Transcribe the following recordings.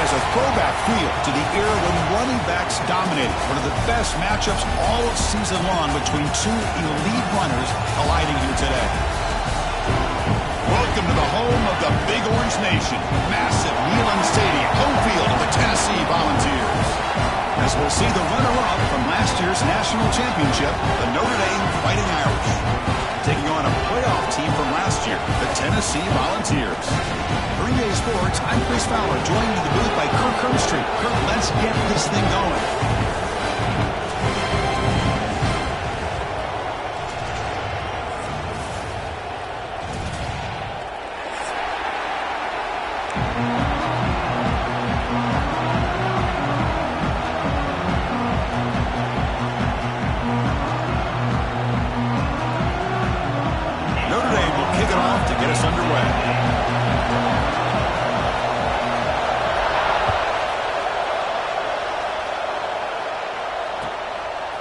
has a throwback feel to the era when running backs dominated. One of the best matchups all season long between two elite runners colliding here today. Welcome to the home of the Big Orange Nation. Massive Neyland Stadium, home field of the Tennessee Volunteers. As we'll see the runner-up from last year's national championship, the Notre Dame Fighting Irish, taking on a playoff team from last year, the Tennessee Volunteers. For EA Sports, I'm Chris Fowler, joined in the booth by Kirk Herbstreit. Kirk, let's get this thing going.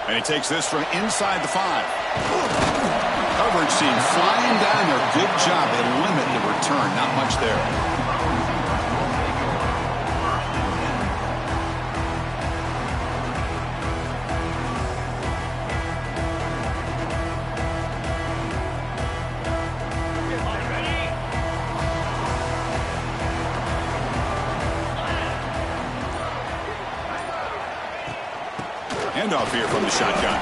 And he takes this from inside the 5. Coverage team flying down there. Good job. They limit the return. Not much there. Handoff here from the shotgun.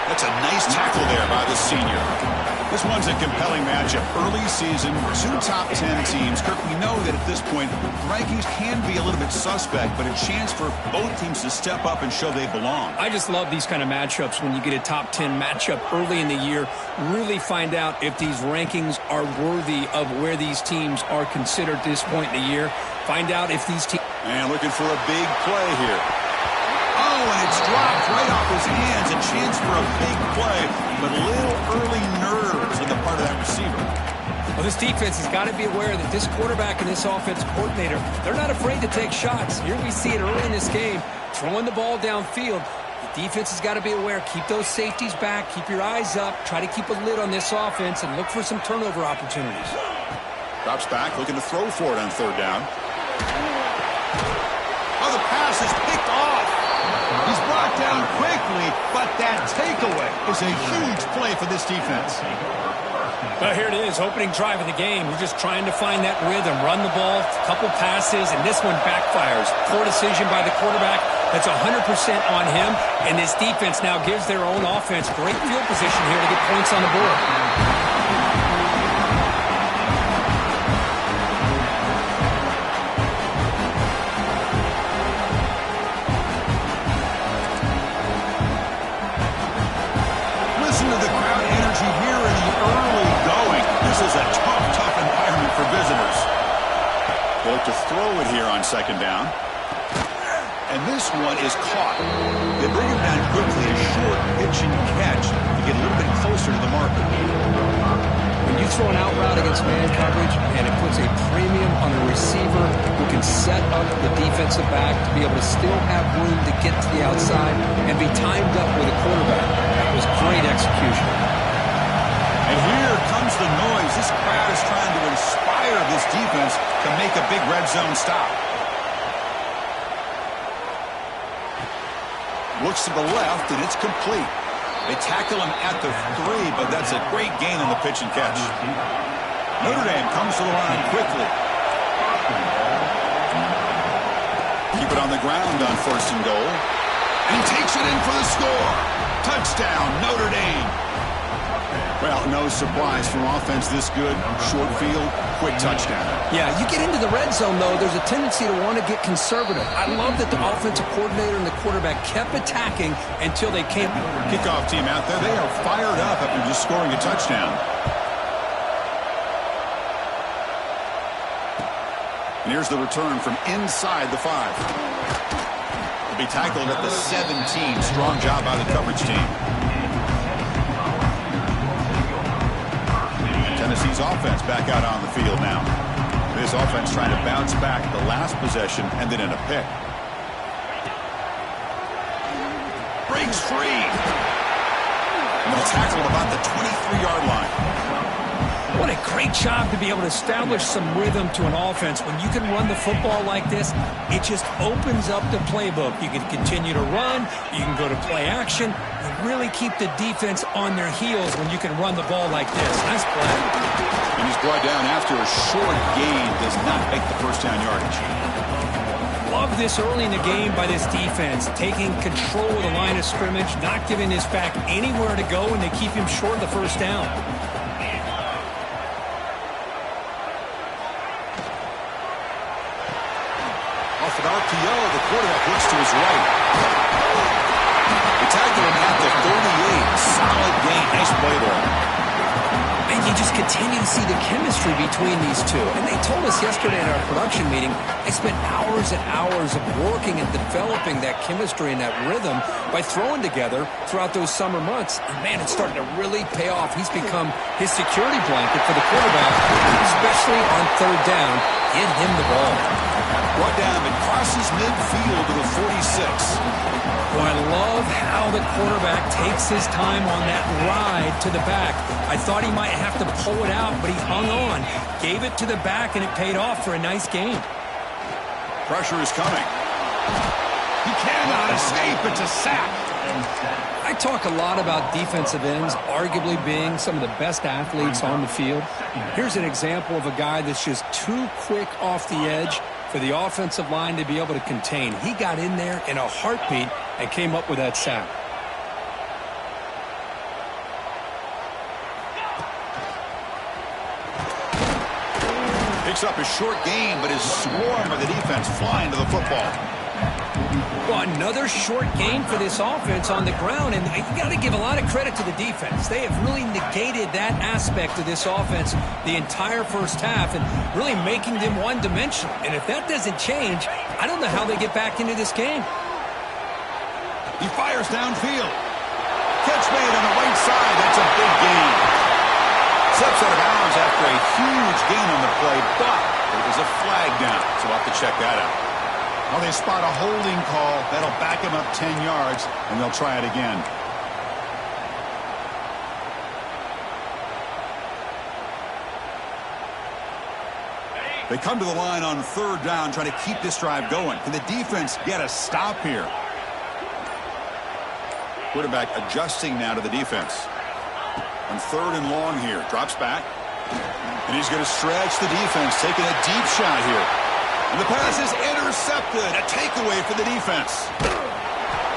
That's a nice tackle there by the senior. This one's a compelling matchup. Early season, 2 top 10 teams. Kirk, we know that at this point, rankings can be a little bit suspect, but a chance for both teams to step up and show they belong. I just love these kind of matchups when you get a top 10 matchup early in the year. Really find out if these rankings are worthy of where these teams are considered at this point in the year. Find out if these teams... And looking for a big play here. Oh, and it's dropped right off his hands. A chance for a big play, but a little early nerves on the part of that receiver. Well, this defense has got to be aware that this quarterback and this offensive coordinator, they're not afraid to take shots. Here we see it early in this game, throwing the ball downfield. The defense has got to be aware. Keep those safeties back. Keep your eyes up. Try to keep a lid on this offense and look for some turnover opportunities. Drops back, looking to throw for it on 3rd down. Oh, the pass is picked off. He's brought down quickly, but that takeaway is a huge play for this defense. Well, here it is, opening drive of the game. We're just trying to find that rhythm, run the ball, a couple passes, and this one backfires. Poor decision by the quarterback. That's 100% on him, and this defense now gives their own offense great field position here to get points on the board. To throw it here on 2nd down. And this one is caught. They bring him down quickly, a short pitch and catch to get a little bit closer to the marker. When you throw an out route against man coverage, and it puts a premium on a receiver who can set up the defensive back to be able to still have room to get to the outside and be timed up with a quarterback. That was great execution. And here comes the noise. This crowd is trying to inspire this defense to make a big red zone stop. Looks to the left, and it's complete. They tackle him at the 3, but that's a great gain on the pitch and catch. Notre Dame comes to the line quickly. Keep it on the ground on 1st and goal. And he takes it in for the score. Touchdown, Notre Dame. Well, no surprise from offense this good. Short field, quick touchdown. Yeah, you get into the red zone, though, there's a tendency to want to get conservative. I love that the offensive coordinator and the quarterback kept attacking until they came. Kickoff team out there. They are fired up after just scoring a touchdown. And here's the return from inside the 5. Will be tackled at the 17. Strong job by the coverage team. Tennessee's offense back out on the field now. This offense trying to bounce back the last possession and then in a pick. Breaks free. And they'll tackle about the 23-yard line. What a great Great job to be able to establish some rhythm to an offense. When you can run the football like this, it just opens up the playbook. You can continue to run. You can go to play action. You really keep the defense on their heels when you can run the ball like this. Nice play. And he's brought down after a short gain. Does not make the first down yardage. Love this early in the game by this defense, taking control of the line of scrimmage, not giving this back anywhere to go, and they keep him short of the first down. Off an RPO, the quarterback looks to his right. They tackle him at the 38. Solid gain. Nice play there. And you just continue to see the chemistry between these two. And they told us yesterday in our production meeting, they spent hours and hours of working and developing that chemistry and that rhythm by throwing together throughout those summer months. And, man, it's starting to really pay off. He's become his security blanket for the quarterback, especially on third down. Get him the ball. Brought down and crosses midfield to the 46. Well, I love how the quarterback takes his time on that ride to the back. I thought he might have to pull it out, but he hung on, gave it to the back, and it paid off for a nice gain. Pressure is coming. He cannot escape. It's a sack. I talk a lot about defensive ends arguably being some of the best athletes on the field. Here's an example of a guy that's just too quick off the edge for the offensive line to be able to contain. He got in there in a heartbeat and came up with that sack. Picks up a short gain, but is swarmed by the defense flying to the football. Well, another short gain for this offense on the ground, and you got to give a lot of credit to the defense. They have really negated that aspect of this offense the entire first half and really making them one-dimensional. And if that doesn't change, I don't know how they get back into this game. He fires downfield. Catch made on the right side. That's a big gain. Steps out of bounds after a huge gain on the play, but it was a flag down, so we'll have to check that out. Well, they spot a holding call. That'll back him up 10 yards, and they'll try it again. They come to the line on third down, trying to keep this drive going. Can the defense get a stop here? Quarterback adjusting now to the defense. On third and long here. Drops back. And he's going to stretch the defense, taking a deep shot here. And the pass is intercepted. A takeaway for the defense.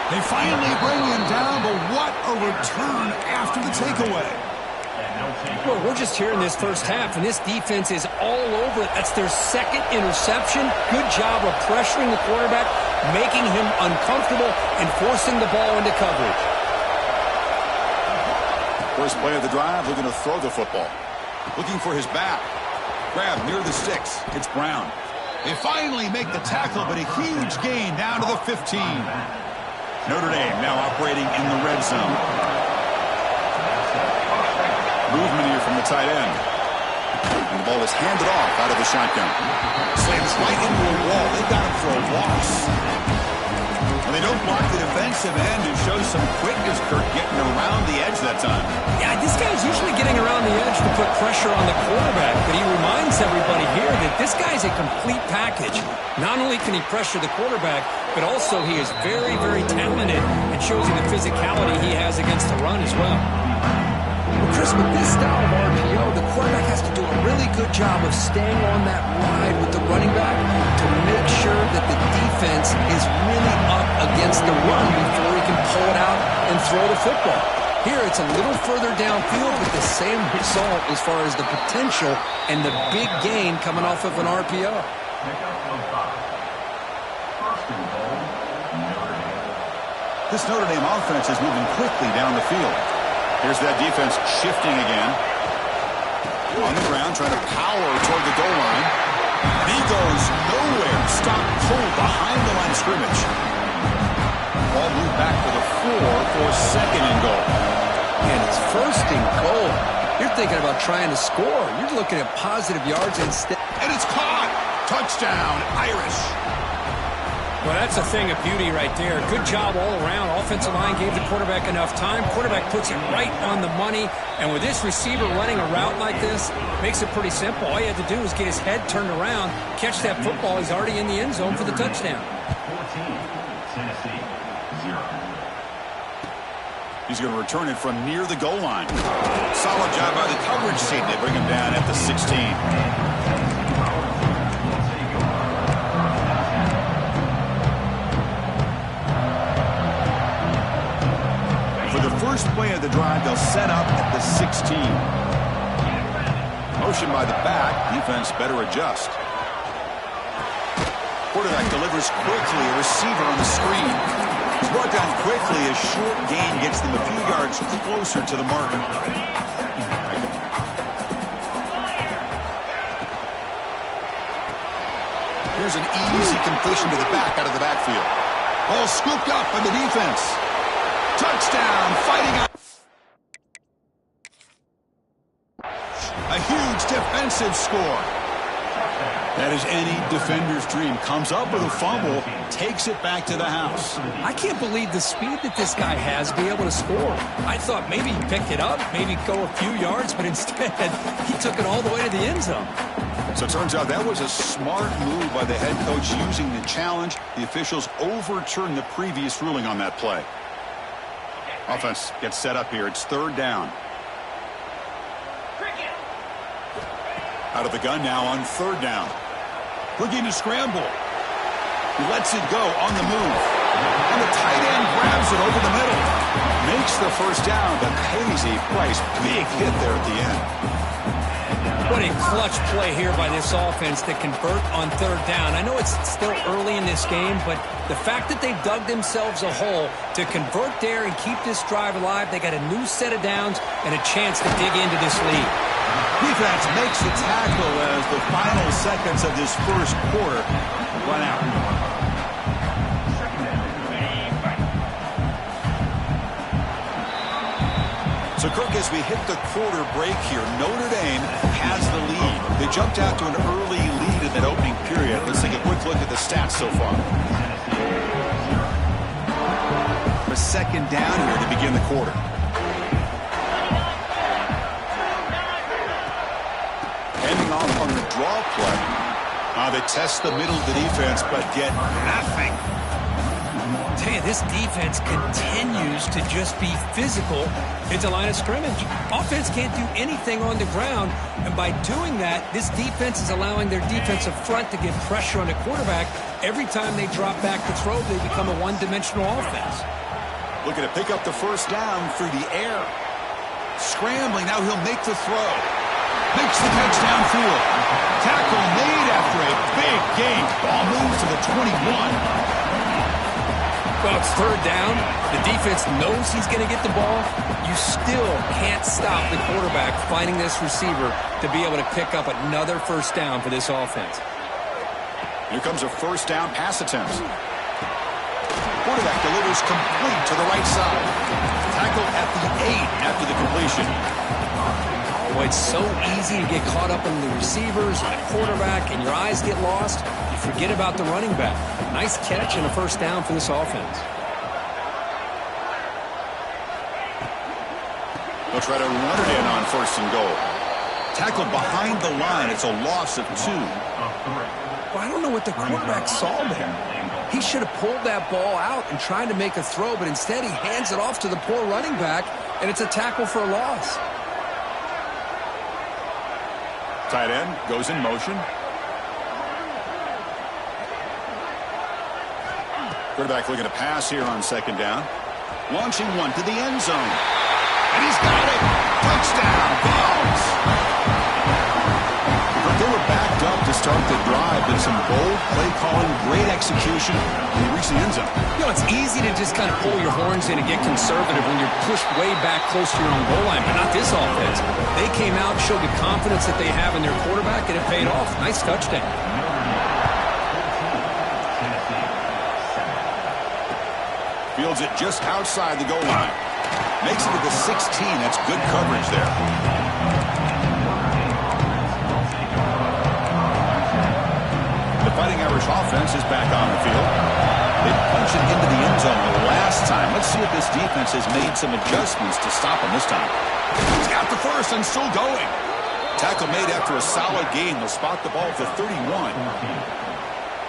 They finally bring him down, but what a return after the takeaway. Well, we're just here in this first half, and this defense is all over it. That's their second interception. Good job of pressuring the quarterback, making him uncomfortable, and forcing the ball into coverage. First play of the drive, looking to throw the football. Looking for his back. Grab near the sticks. It's Brown. They finally make the tackle, but a huge gain down to the 15. Notre Dame now operating in the red zone. Movement here from the tight end. And the ball is handed off out of the shotgun. Slams right into a wall. They got him for a loss. When they don't block the defensive end, it shows some quickness, Kurt, getting around the edge that time. Yeah, this guy's usually getting around the edge to put pressure on the quarterback, but he reminds everybody here that this guy's a complete package. Not only can he pressure the quarterback, but also he is very, very talented and shows you the physicality he has against the run as well. Well, Chris, with this style of RPO, the quarterback has to do a really good job of staying on that ride with the running back to make sure that the defense is really up against the run before he can pull it out and throw the football. Here, it's a little further downfield, but the same result as far as the potential and the big gain coming off of an RPO. This Notre Dame offense is moving quickly down the field. Here's that defense shifting again. On the ground, trying to power toward the goal line. And he goes nowhere. Stop cold behind the line of scrimmage. Ball moved back to the 4 for second and goal. And it's first and goal. You're thinking about trying to score. You're looking at positive yards instead. And it's caught. Touchdown, Irish. Well, that's a thing of beauty right there. Good job all around. Offensive line gave the quarterback enough time. Quarterback puts it right on the money. And with this receiver running a route like this, makes it pretty simple. All you had to do was get his head turned around, catch that football. He's already in the end zone for the touchdown. 14, Tennessee, 0. He's going to return it from near the goal line. Solid job by the coverage team. They bring him down at the 16. First play of the drive, they'll set up at the 16. Motion by the back. Defense better adjust. Quarterback delivers quickly. A receiver on the screen. He's brought down quickly. A short gain gets them a few yards closer to the marker. Here's an easy completion to the back out of the backfield. Ball scooped up by the defense. Touchdown, fighting out. A huge defensive score. That is any defender's dream. Comes up with a fumble, takes it back to the house. I can't believe the speed that this guy has to be able to score. I thought maybe he picked it up, maybe go a few yards, but instead he took it all the way to the end zone. So it turns out that was a smart move by the head coach using the challenge. The officials overturned the previous ruling on that play. Offense gets set up here. It's third down. Out of the gun now on third down. Looking to scramble. He lets it go on the move. And the tight end grabs it over the middle. Makes the first down, but pays a price. Big hit there at the end. What a clutch play here by this offense to convert on third down. I know it's still early in this game, but the fact that they dug themselves a hole to convert there and keep this drive alive, they got a new set of downs and a chance to dig into this lead. Defense makes the tackle as the final seconds of this first quarter run out. So, Kirk, as we hit the quarter break here, Notre Dame has the lead. They jumped out to an early lead in that opening period. Let's take a quick look at the stats so far. A second down here to begin the quarter. Ending off on the draw play. They test the middle of the defense, but get nothing. Tell you, this defense continues to just be physical into line of scrimmage. Offense can't do anything on the ground, and by doing that, this defense is allowing their defensive front to get pressure on the quarterback. Every time they drop back to throw, they become a one-dimensional offense. Looking to pick up the first down through the air. Scrambling, now he'll make the throw. Makes the catch downfield. Tackle made after a big gain. Ball moves to the 21. Well, it's third down. The defense knows he's going to get the ball. You still can't stop the quarterback finding this receiver to be able to pick up another first down for this offense. Here comes a first down pass attempt. Quarterback delivers complete to the right side. Tackle at the 8 after the completion. Oh, it's so easy to get caught up in the receivers and the quarterback, and your eyes get lost. You forget about the running back. Nice catch and a first down for this offense. They'll try to run it in on first and goal. Tackled behind the line. It's a loss of 2. Well, I don't know what the quarterback saw there. He should have pulled that ball out and tried to make a throw, but instead he hands it off to the poor running back, and it's a tackle for a loss. Tight end goes in motion. Quarterback looking to pass here on second down. Launching one to the end zone. And he's got it. Touchdown, Browns. But they were backed up to start the drive, but some bold play calling, great execution, and he reached the end zone. You know, it's easy to just kind of pull your horns in and get conservative when you're pushed way back close to your own goal line, but not this offense. They came out, showed the confidence that they have in their quarterback, and it paid off. Nice touchdown. Fields it just outside the goal line. Makes it to the 16. That's good coverage there. The Fighting Irish offense is back on the field. They punched it into the end zone the last time. Let's see if this defense has made some adjustments to stop him this time. He's got the first and still going. Tackle made after a solid gain. They'll spot the ball at the 31.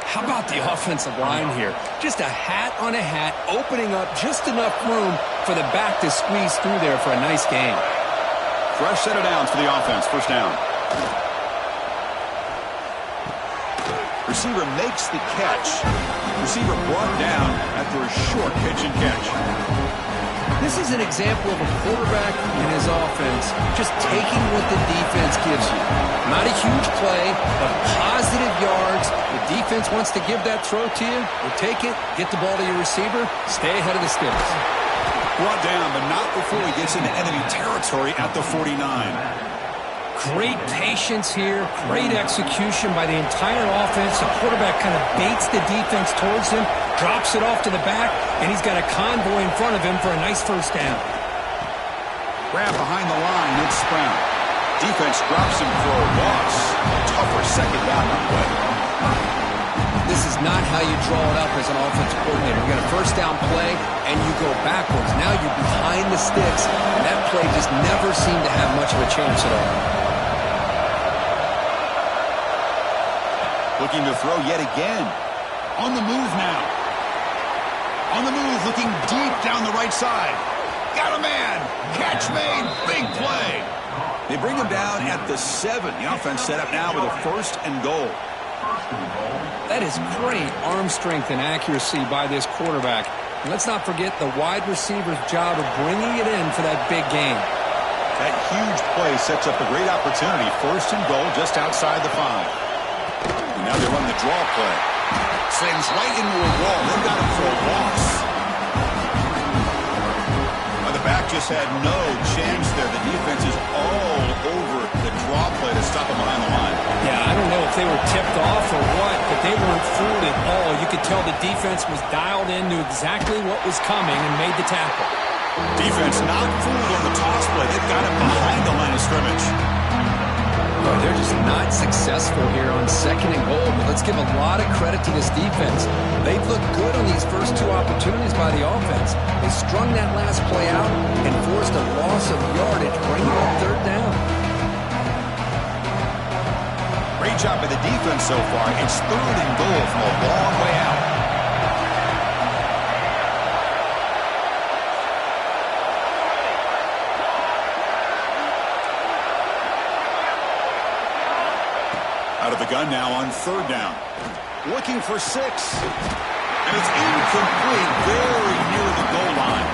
How about the offensive line here? Just a hat on a hat, opening up just enough room for the back to squeeze through there for a nice gain. Fresh set of downs for the offense. First down. Receiver makes the catch. Receiver brought down after a short pitch and catch. This is an example of a quarterback and his offense just taking what the defense gives you. Not a huge play, but positive yards. The defense wants to give that throw to you. You take it, get the ball to your receiver, stay ahead of the sticks. Brought down, but not before he gets into enemy territory at the 49. Great patience here, great execution by the entire offense. The quarterback kind of baits the defense towards him, drops it off to the back, and he's got a convoy in front of him for a nice first down. Grab behind the line, it's Brown. Defense drops him for a loss. Tougher second down on the way. This is not how you draw it up as an offense coordinator. You got a first down play, and you go backwards. Now you're behind the sticks, and that play just never seemed to have much of a chance at all. Looking to throw yet again. On the move now. On the move, looking deep down the right side. Got a man. Catch made. Big play. They bring him down at the 7. The offense set up now with a first and goal. That is great arm strength and accuracy by this quarterback. And let's not forget the wide receiver's job of bringing it in for that big game. That huge play sets up a great opportunity. First and goal just outside the 5. And now they run the draw play. Slams right into a wall. They've got him for a loss. Well, the back just had no chance there. The defense is all over the draw play to stop him behind the line. Yeah, I don't know if they were tipped off or what, but they weren't fooled at all. You could tell the defense was dialed in, knew exactly what was coming, and made the tackle. Defense not fooled on the toss play. They've got him behind the line of scrimmage. Oh, they're just not successful here on second and goal, but let's give a lot of credit to this defense. They've looked good on these first 2 opportunities by the offense. They strung that last play out and forced a loss of yardage, bringing up third down. Great job by the defense so far. It's third and goal from a long way out. Out of the gun now on third down. Looking for 6. And it's incomplete, very near the goal line.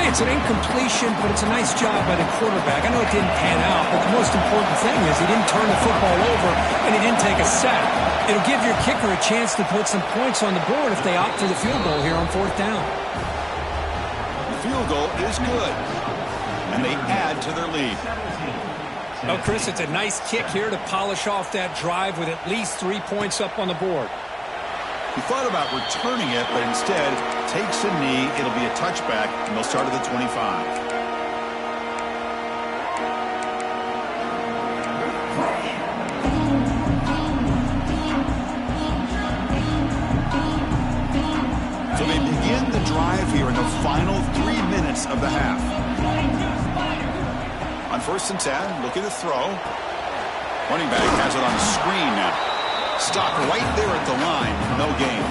Hey, it's an incompletion, but it's a nice job by the quarterback. I know it didn't pan out, but the most important thing is he didn't turn the football over and he didn't take a sack. It'll give your kicker a chance to put some points on the board if they opt for the field goal here on fourth down. The field goal is good. And they add to their lead. Oh, Chris, it's a nice kick here to polish off that drive with at least 3 points up on the board. He thought about returning it, but instead takes a knee. It'll be a touchback, and they'll start at the 25. So they begin the drive here in the final 3 minutes of the half. On first and 10, looking to throw. Running back has it on the screen now. Stopped right there at the line. No gain.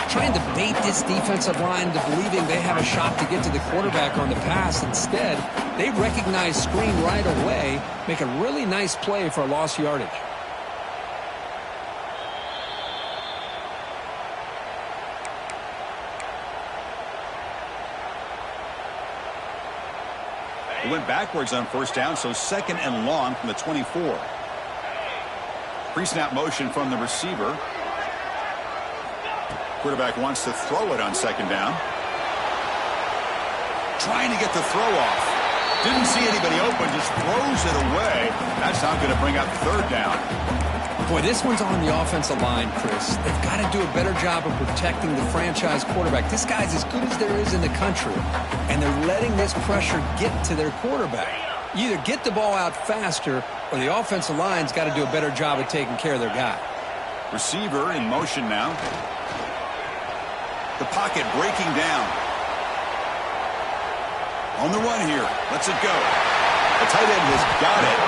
Trying to bait this defensive line into believing they have a shot to get to the quarterback on the pass. Instead, they recognize screen right away, make a really nice play for a lost yardage. He went backwards on first down, so second and long from the 24. Pre-snap motion from the receiver. Quarterback wants to throw it on second down. Trying to get the throw off. Didn't see anybody open, just throws it away. That's not going to bring up third down. Boy, this one's on the offensive line, Chris. They've got to do a better job of protecting the franchise quarterback. This guy's as good as there is in the country, and they're letting this pressure get to their quarterback. You either get the ball out faster, or the offensive line's got to do a better job of taking care of their guy. Receiver in motion now. The pocket breaking down. On the run here. Lets it go. The tight end has got it.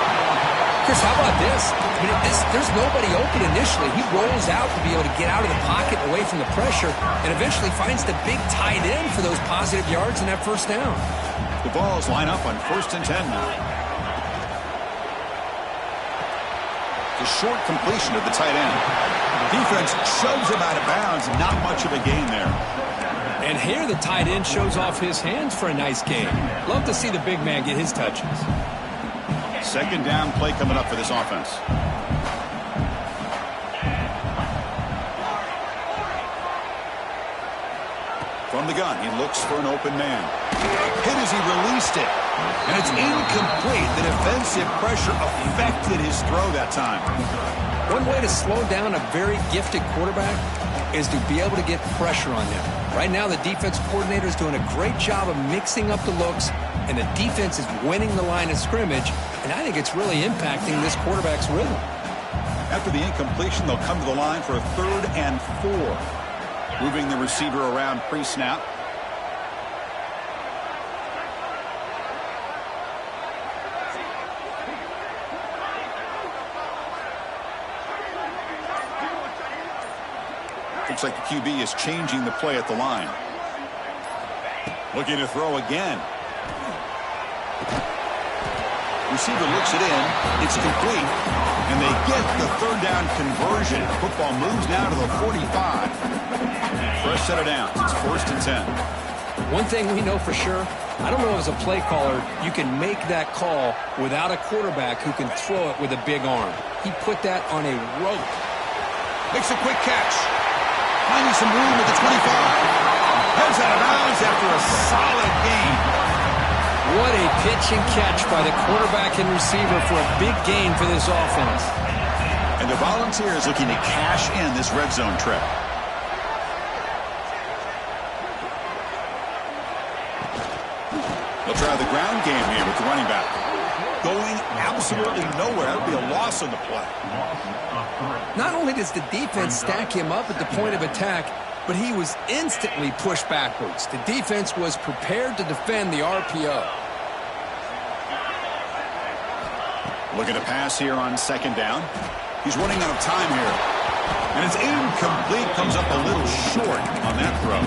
Chris, how about this? I mean, there's nobody open initially. He rolls out to be able to get out of the pocket away from the pressure and eventually finds the big tight end for those positive yards and that first down. The Vols line up on 1st and 10 now. The short completion of the tight end. Defense shoves him out of bounds. Not much of a gain there. And here the tight end shows off his hands for a nice game. Love to see the big man get his touches. 2nd down play coming up for this offense. From the gun, he looks for an open man. Hit as he released it. And it's incomplete. The defensive pressure affected his throw that time. One way to slow down a very gifted quarterback is to be able to get pressure on them. Right now, the defense coordinator is doing a great job of mixing up the looks, and the defense is winning the line of scrimmage, and I think it's really impacting this quarterback's rhythm. After the incompletion, they'll come to the line for a 3rd and 4. Moving the receiver around pre-snap. Looks like the QB is changing the play at the line. Looking to throw again. Receiver looks it in. It's complete. And they get the 3rd down conversion. Football moves now to the 45. Fresh set of downs. It's 1st and 10. One thing we know for sure, I don't know as a play caller, you can make that call without a quarterback who can throw it with a big arm. He put that on a rope. Makes a quick catch. Finding some room at the 25. Heads out of bounds after a solid gain. What a pitch and catch by the quarterback and receiver for a big gain for this offense. And the Volunteers looking to cash in this red zone trip. They'll try the ground game here with the running back. Going absolutely nowhere. That would be a loss on the play. Not only does the defense stack him up at the point of attack, but he was instantly pushed backwards. The defense was prepared to defend the RPO. Looking to pass here on 2nd down. He's running out of time here. And it's incomplete. Comes up a little short on that throw.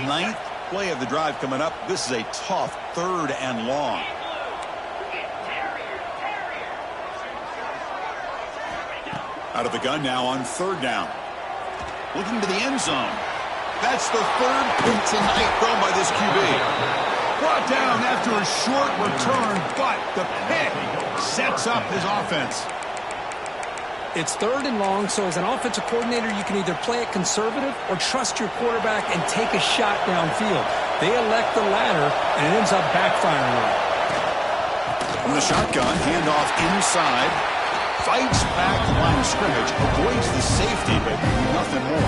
9th play of the drive coming up. This is a tough 3rd and long. Out of the gun now on 3rd down. Looking to the end zone. That's the 3rd pick tonight thrown by this QB. Brought down after a short return, but the pick sets up his offense. It's 3rd and long, so as an offensive coordinator, you can either play it conservative or trust your quarterback and take a shot downfield. They elect the latter, and it ends up backfiring on them. From the shotgun, handoff inside. Fights back the line of scrimmage, avoids the safety, but nothing more.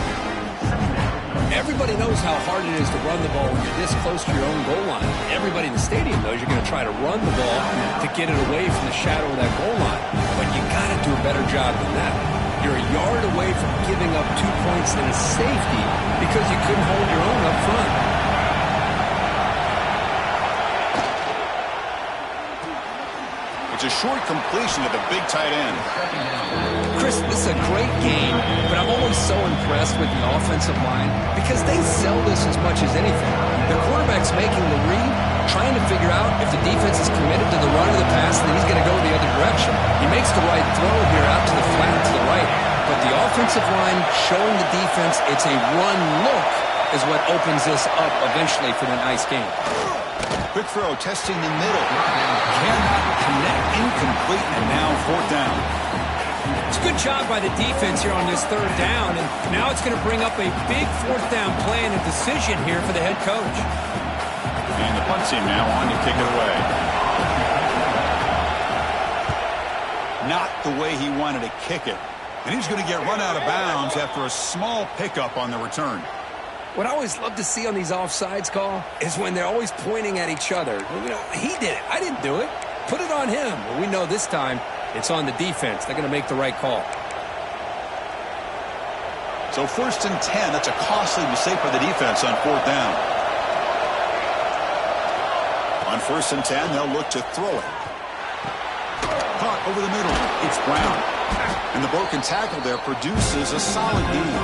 Everybody knows how hard it is to run the ball when you're this close to your own goal line. Everybody in the stadium knows you're going to try to run the ball to get it away from the shadow of that goal line. But you got to do a better job than that. You're a yard away from giving up 2 points and a safety because you couldn't hold your own up front. It's a short completion to the big tight end. Chris, this is a great game, but I'm always so impressed with the offensive line because they sell this as much as anything. The quarterback's making the read, trying to figure out if the defense is committed to the run or the pass, and then he's going to go the other direction. He makes the right throw here out to the flat to the right, but the offensive line showing the defense it's a run look is what opens this up eventually for the nice game. Quick throw, testing the middle. Cannot connect, incomplete, and now 4th down. It's a good job by the defense here on this 3rd down, and now it's going to bring up a big 4th down play and a decision here for the head coach. And the punt team now on to kick it away. Not the way he wanted to kick it. And he's going to get run out of bounds after a small pickup on the return. What I always love to see on these offsides call is when they're always pointing at each other. You know, he did it. I didn't do it. Put it on him. Well, we know this time it's on the defense. They're going to make the right call. So 1st and 10. That's a costly mistake for the defense on 4th down. On 1st and 10, they'll look to throw it. Caught over the middle. It's Brown. And the broken tackle there produces a solid gain.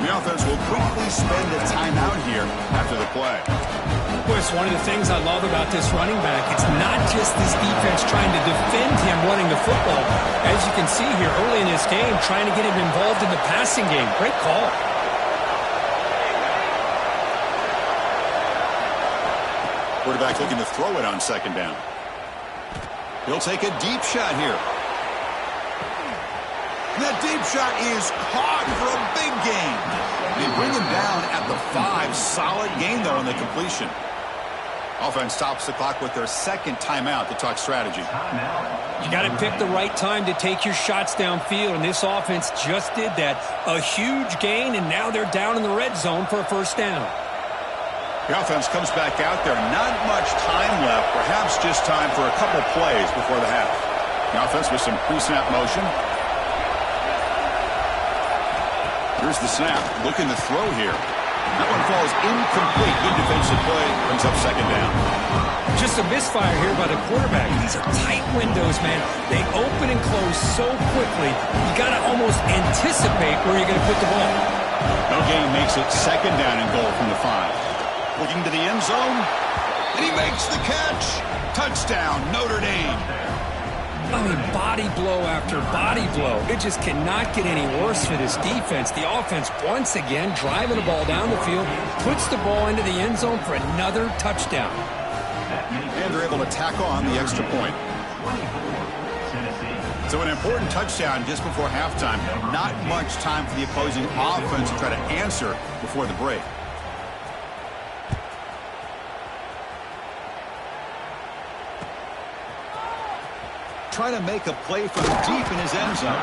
The offense will quickly spend a timeout here after the play. Of course, one of the things I love about this running back, it's not just this defense trying to defend him running the football. As you can see here early in this game, trying to get him involved in the passing game. Great call. Quarterback looking to throw it on 2nd down. He'll take a deep shot here. That deep shot is caught for a big gain. They bring him down at the 5. Solid gain, though, on the completion. Offense stops the clock with their 2nd timeout to talk strategy. You got to pick the right time to take your shots downfield, and this offense just did that. A huge gain, and now they're down in the red zone for a 1st down. The offense comes back out there. Not much time left. Perhaps just time for a couple plays before the half. The offense with some pre-snap motion. Here's the snap. Looking to throw here. That one falls incomplete. Good defensive play. Brings up 2nd down. Just a misfire here by the quarterback. These are tight windows, man. They open and close so quickly. You got to almost anticipate where you're going to put the ball. No gain makes it 2nd down and goal from the 5. Looking to the end zone. And he makes the catch. Touchdown, Notre Dame. I mean, body blow after body blow. It just cannot get any worse for this defense. The offense, once again, driving the ball down the field, puts the ball into the end zone for another touchdown. And they're able to tack on the extra point. So an important touchdown just before halftime. Not much time for the opposing offense to try to answer before the break. Trying to make a play from deep in his end zone.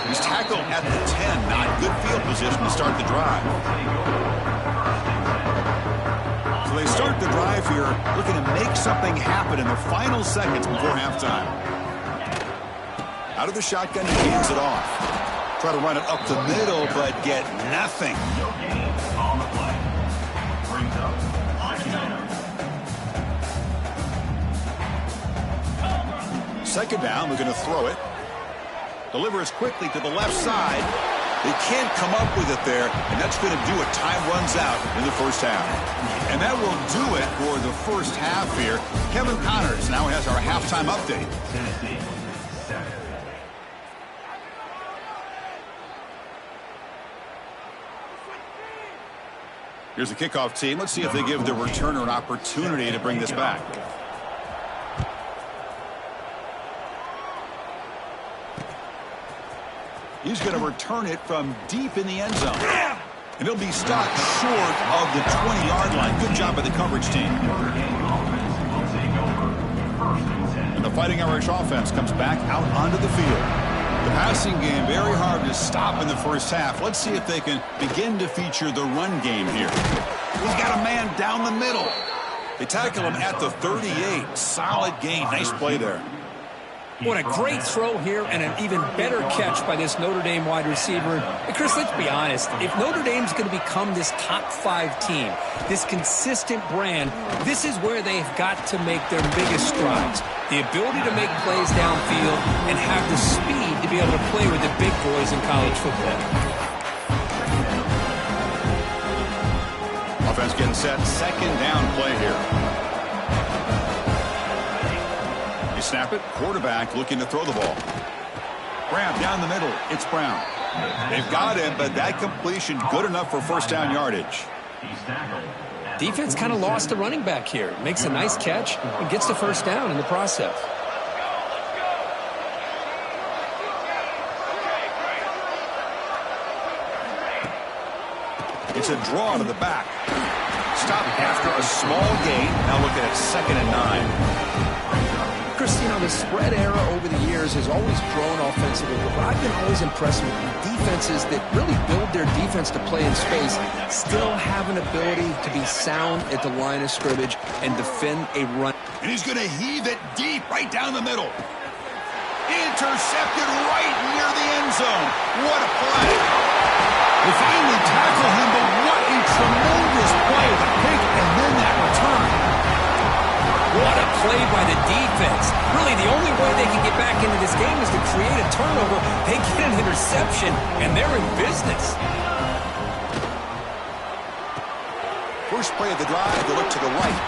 He's tackled at the 10. Not good field position to start the drive. So they start the drive here looking to make something happen in the final seconds before halftime. Out of the shotgun, he hands it off. Try to run it up the middle, but get nothing. Second down, they're going to throw it. Delivers quickly to the left side. They can't come up with it there, and that's going to do it. Time runs out in the first half. And that will do it for the first half here. Kevin Connors now has our halftime update. Here's the kickoff team. Let's see if they give the returner an opportunity to bring this back. He's going to return it from deep in the end zone. And he'll be stopped short of the 20-yard line. Good job by the coverage team. And the Fighting Irish offense comes back out onto the field. The passing game very hard to stop in the first half. Let's see if they can begin to feature the run game here. He's got a man down the middle. They tackle him at the 38. Solid gain. Nice play there. What a great throw here and an even better catch by this Notre Dame wide receiver. And Chris, let's be honest. If Notre Dame's going to become this top 5 team, this consistent brand, this is where they've got to make their biggest strides. The ability to make plays downfield and have the speed to be able to play with the big boys in college football. Offense getting set. Second down play here. They snap it. Quarterback looking to throw the ball. Grab down the middle. It's Brown. They've got him, but that completion good enough for first down yardage. Defense kind of lost the running back here. Makes a nice catch and gets the first down in the process. It's a draw to the back. Stop after a small gain. Now looking at 2nd and 9. Chris, you know, the spread era over the years has always grown offensively, but I've been always impressed with defenses that really build their defense to play in space, still have an ability to be sound at the line of scrimmage and defend a run. And he's going to heave it deep right down the middle. Intercepted right near the end zone. What a play. They finally tackle him, but what a tremendous play. The pick and then that return. What a play by the defense. Really, the only way they can get back into this game is to create a turnover. They get an interception, and they're in business. First play of the drive, they look to the right.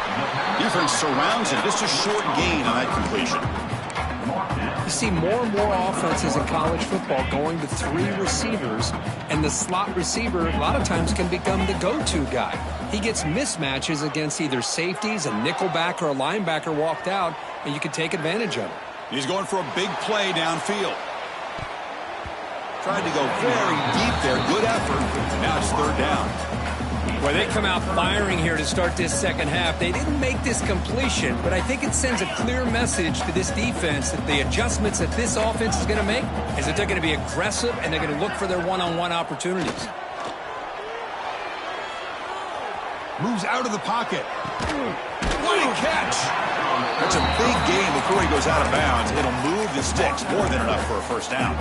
Defense surrounds it. Just a short gain on that completion. You see more and more offenses in college football going to 3 receivers, and the slot receiver a lot of times can become the go-to guy. He gets mismatches against either safeties, a nickelback, or a linebacker walked out, and you can take advantage of it. He's going for a big play downfield. Tried to go very deep there. Good effort. Now it's third down. Well, they come out firing here to start this second half. They didn't make this completion, but I think it sends a clear message to this defense that the adjustments that this offense is going to make is that they're going to be aggressive and they're going to look for their one-on-one opportunities. Moves out of the pocket. What a catch! That's a big gain before he goes out of bounds. It'll move the sticks. More than enough for a first down.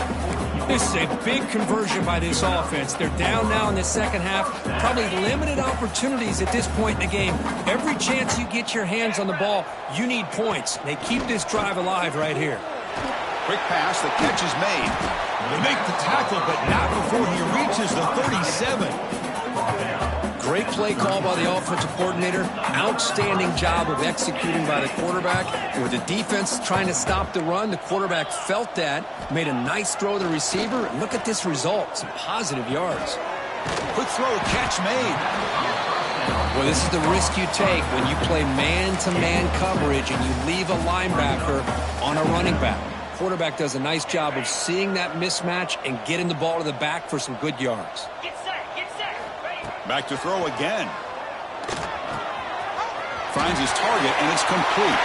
This is a big conversion by this offense. They're down now in the second half. Probably limited opportunities at this point in the game. Every chance you get your hands on the ball, you need points. They keep this drive alive right here. Quick pass. The catch is made. They make the tackle, but not before he reaches the 37. Great play call by the offensive coordinator. Outstanding job of executing by the quarterback. And with the defense trying to stop the run, the quarterback felt that, made a nice throw to the receiver. And look at this result. Some positive yards. Quick throw, catch made. Well, this is the risk you take when you play man-to-man coverage and you leave a linebacker on a running back. Quarterback does a nice job of seeing that mismatch and getting the ball to the back for some good yards. Back to throw again. Finds his target, and it's complete.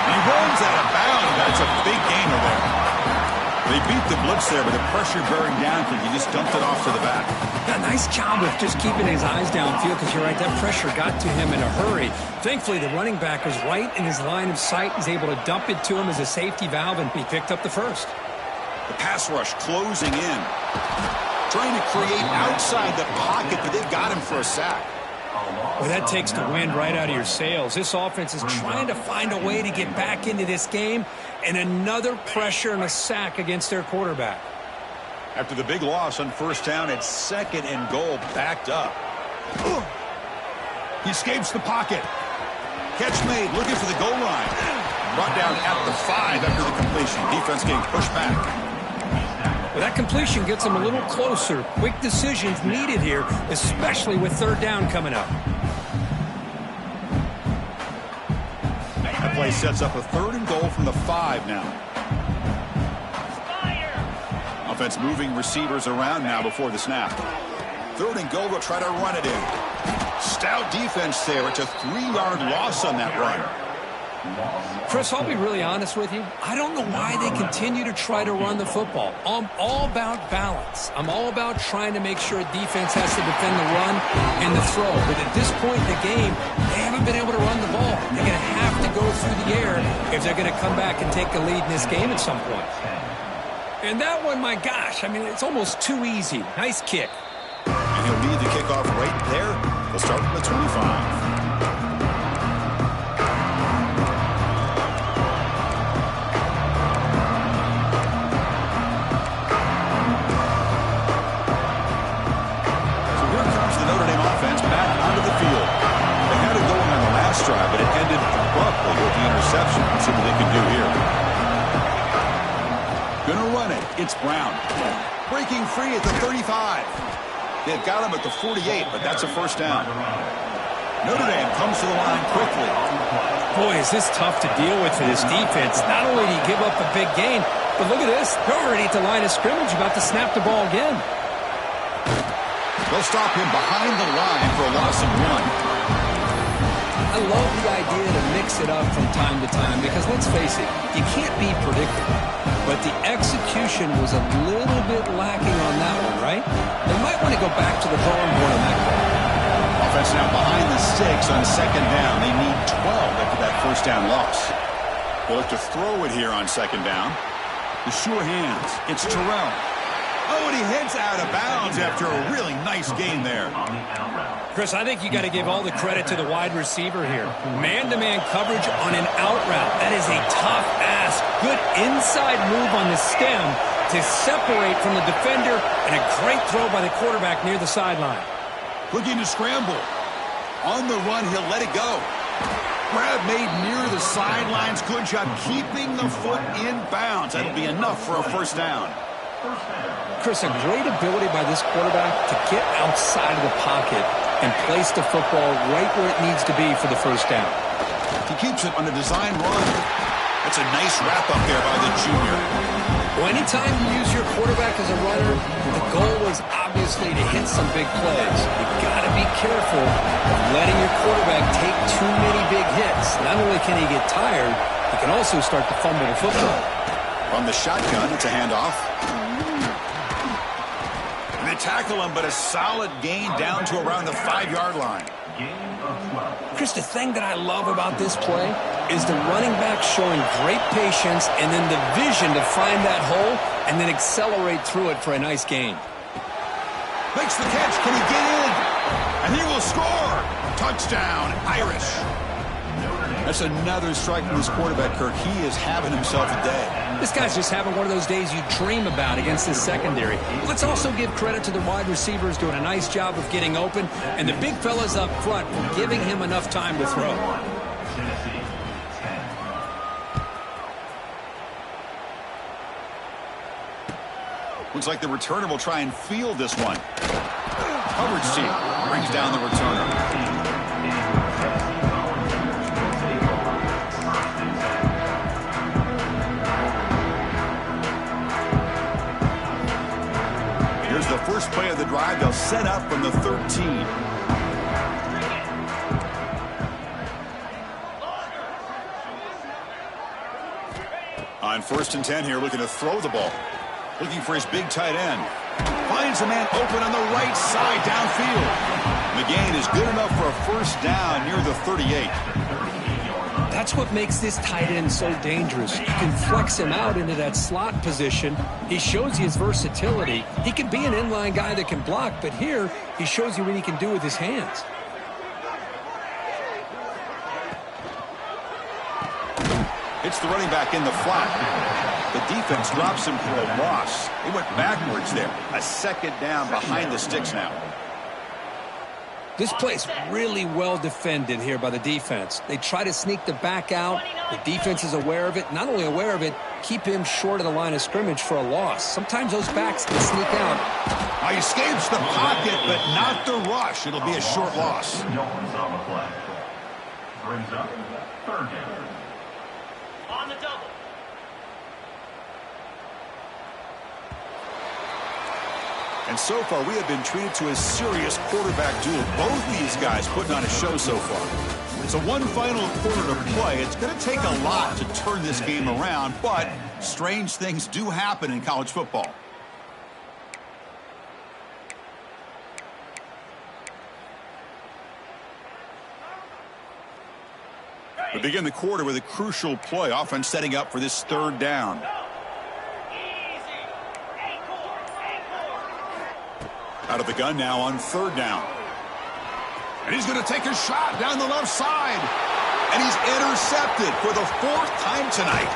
He runs out of bounds. That's a big gainer there. They beat the blitz there, but the pressure bearing down because he just dumped it off to the back. Yeah, nice job of just keeping his eyes downfield because you're right, that pressure got to him in a hurry. Thankfully, the running back was right in his line of sight. He's able to dump it to him as a safety valve, and he picked up the first. The pass rush closing in. Trying to create outside the pocket, but they've got him for a sack. Well, that takes the wind right out of your sails. This offense is trying to find a way to get back into this game, and another pressure and a sack against their quarterback. After the big loss on first down, it's second and goal, backed up. He escapes the pocket. Catch made, looking for the goal line. Brought down at the 5 after the completion. Defense getting pushed back. Well, that completion gets them a little closer. Quick decisions needed here, especially with third down coming up. That play sets up a third and goal from the 5 now. Offense moving receivers around now before the snap. Third and goal, they'll try to run it in. Stout defense there. It's a 3-yard loss on that run. Chris, I'll be really honest with you. I don't know why they continue to try to run the football. I'm all about balance. I'm all about trying to make sure defense has to defend the run and the throw. But at this point in the game, they haven't been able to run the ball. They're going to have to go through the air if they're going to come back and take the lead in this game at some point. And that one, my gosh, I mean, it's almost too easy. Nice kick. And he'll lead the kickoff right there. They'll start from the 25. Drive, but it ended abruptly with the interception. Let's see what they can do here. Gonna run it. It's Brown. Breaking free at the 35. They've got him at the 48, but that's a first down. Notre Dame comes to the line quickly. Boy, is this tough to deal with for this defense. Not only do you give up a big gain, but look at this. They're already at the line of scrimmage, about to snap the ball again. They'll stop him behind the line for a loss of 1. I love the idea to mix it up from time to time because, let's face it, you can't be predictable. But the execution was a little bit lacking on that one, right? They might want to go back to the drawing board on that call. Offense now behind the sticks on second down. They need 12 after that first down loss. They'll look to throw it here on second down. The sure hands. It's Terrell. Oh, and he heads out of bounds after a really nice game there. Chris, I think you got to give all the credit to the wide receiver here. Man-to-man coverage on an out route. That is a tough ask. Good inside move on the stem to separate from the defender, and a great throw by the quarterback near the sideline. Looking to scramble. On the run, he'll let it go. Grab made near the sidelines. Good job keeping the foot in bounds. That'll be enough for a first down. Chris, a great ability by this quarterback to get outside of the pocket and place the football right where it needs to be for the first down. He keeps it on a design run. That's a nice wrap-up there by the junior. Well, anytime you use your quarterback as a runner, the goal is obviously to hit some big plays. You've got to be careful of letting your quarterback take too many big hits. Not only can he get tired, he can also start to fumble the football. From the shotgun, it's a handoff. And they tackle him, but a solid gain down to around the 5-yard line. Chris, the thing that I love about this play is the running back showing great patience and then the vision to find that hole and then accelerate through it for a nice gain. Makes the catch. Can he get in? And he will score. Touchdown, Irish. That's another strike from this quarterback, Kirk. He is having himself a day. This guy's just having one of those days you dream about against this secondary. Let's also give credit to the wide receivers doing a nice job of getting open, and the big fellas up front for giving him enough time to throw. Looks like the returner will try and field this one. Coverage team brings down the returner. Here's the first play of the drive. They'll set up from the 13. On 1st and 10 here, looking to throw the ball. Looking for his big tight end. Finds a man open on the right side downfield. McGain is good enough for a first down near the 38. That's what makes this tight end so dangerous. You can flex him out into that slot position. He shows you his versatility. He can be an inline guy that can block, but here he shows you what he can do with his hands. It's the running back in the flat. The defense drops him for a loss. He went backwards there. A second down behind the sticks now. This play's really well defended here by the defense. They try to sneak the back out. The defense is aware of it. Not only aware of it, keep him short of the line of scrimmage for a loss. Sometimes those backs can sneak out. He escapes the pocket, but not the rush. It'll be a short loss. Brings up 3rd down. On the double. And so far, we have been treated to a serious quarterback duel. Both these guys putting on a show so far. So one final quarter to play. It's going to take a lot to turn this game around, but strange things do happen in college football. We begin the quarter with a crucial play. Offense setting up for this 3rd down. Out of the gun now on 3rd down. And he's going to take a shot down the left side. And he's intercepted for the 4th time tonight.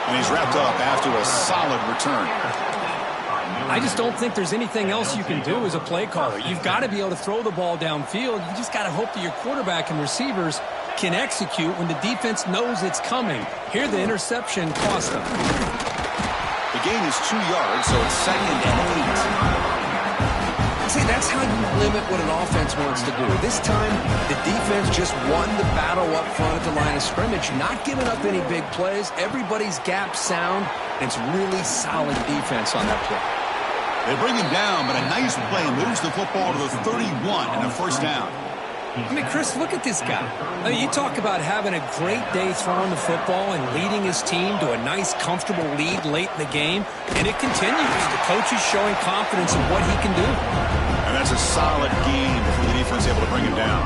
And he's wrapped up after a solid return. I just don't think there's anything else you can do as a play caller. You've got to be able to throw the ball downfield. You just got to hope that your quarterback and receivers can execute when the defense knows it's coming. Here the interception cost them. The gain is 2 yards, so it's 2nd and 8. See, that's how you limit what an offense wants to do. This time, the defense just won the battle up front at the line of scrimmage, not giving up any big plays. Everybody's gap sound, and it's really solid defense on that play. They bring him down, but a nice play moves the football to the 31 and a first down. I mean, Chris, look at this guy. I mean, you talk about having a great day throwing the football and leading his team to a nice, comfortable lead late in the game, and it continues. The coach is showing confidence in what he can do. And that's a solid game for the defense able to bring him down.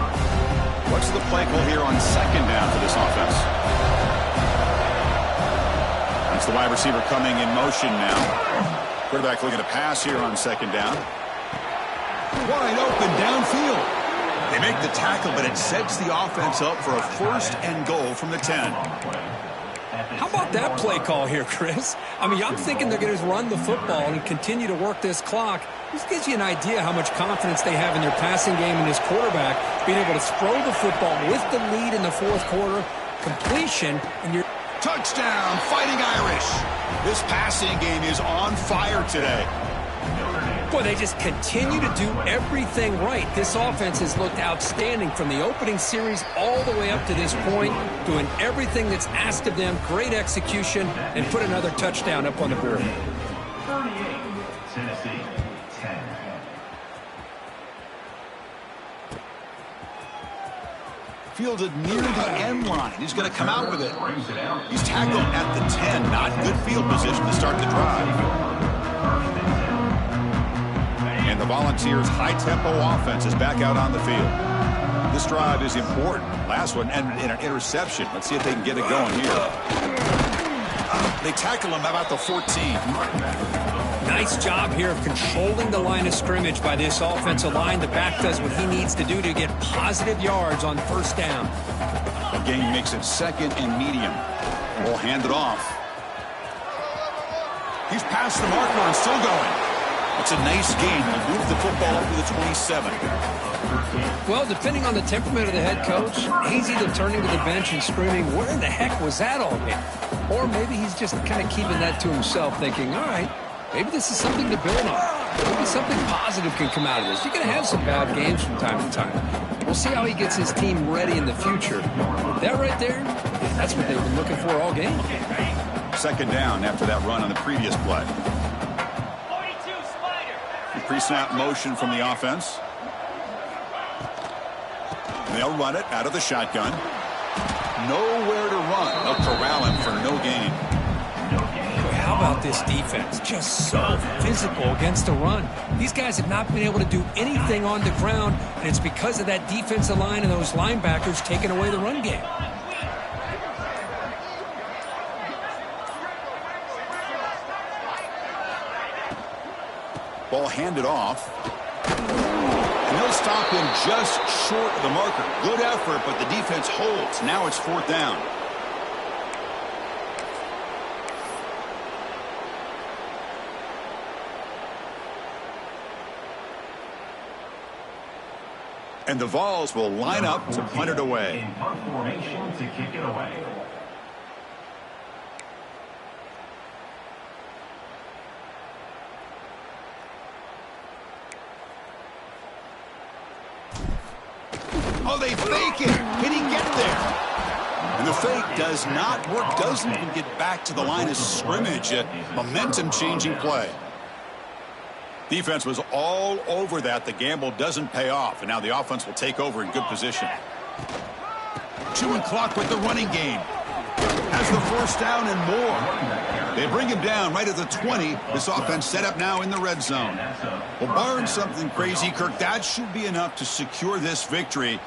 What's the play call here on second down for this offense? That's the wide receiver coming in motion now. Quarterback looking to pass here on second down. Wide open downfield. They make the tackle, but it sets the offense up for a first and goal from the 10. How about that play call here, Chris? I mean, I'm thinking they're going to run the football and continue to work this clock. This gives you an idea how much confidence they have in their passing game and this quarterback being able to throw the football with the lead in the fourth quarter, completion, and your touchdown, Fighting Irish. This passing game is on fire today. Boy, they just continue to do everything right. This offense has looked outstanding from the opening series all the way up to this point, doing everything that's asked of them, great execution, and put another touchdown up on the board. 38, Tennessee, 10. Fielded near the end line. He's going to come out with it. He's tackled at the 10. Not good field position to start the drive. And the Volunteers' high-tempo offense is back out on the field. This drive is important. Last one ended in an interception. Let's see if they can get it going here. They tackle him about the 14. Nice job here of controlling the line of scrimmage by this offensive line. The back does what he needs to do to get positive yards on first down. The game makes it second and medium. We'll hand it off. He's past the marker and still going. It's a nice game. He'll move the football up to the 27. Well, depending on the temperament of the head coach, he's either turning to the bench and screaming, where the heck was that all game? Or maybe he's just kind of keeping that to himself, thinking, all right, maybe this is something to build on. Maybe something positive can come out of this. You're going to have some bad games from time to time. We'll see how he gets his team ready in the future. That right there, that's what they've been looking for all game. Second down after that run on the previous play. Pre-snap motion from the offense. They'll run it out of the shotgun. Nowhere to run. They'll corral him for no gain. How about this defense? Just so physical against the run. These guys have not been able to do anything on the ground, and it's because of that defensive line and those linebackers taking away the run game. Ball handed off. And they'll stop him just short of the marker. Good effort, but the defense holds. Now it's fourth down. And the Vols will line up to punt it away. In punt formation to kick it away. Oh, they fake it. Can he get there? And the fake does not work. Doesn't even get back to the line of scrimmage. A momentum-changing play. Defense was all over that. The gamble doesn't pay off. And now the offense will take over in good position. Chewing clock with the running game. Has the first down and more. They bring him down right at the 20. This offense set up now in the red zone. Well, barring something crazy, Kirk, that should be enough to secure this victory.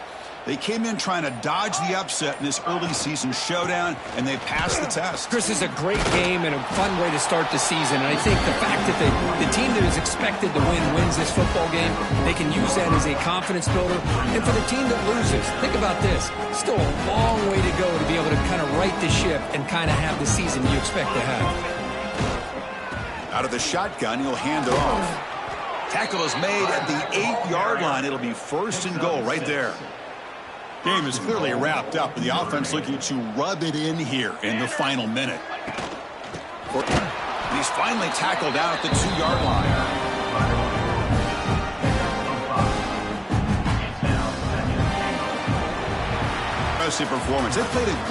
They came in trying to dodge the upset in this early season showdown, and they passed the test. Chris, this is a great game and a fun way to start the season. And I think the fact that the team that is expected to win wins this football game, they can use that as a confidence builder. And for the team that loses, think about this. Still a long way to go to be able to kind of right the ship and kind of have the season you expect to have. Out of the shotgun, he'll hand it off. Tackle is made at the 8-yard line. It'll be first and goal right there. Game is clearly wrapped up, and the offense looking to rub it in here in the final minute. And he's finally tackled out at the 2-yard line. Impressive performance. They played a good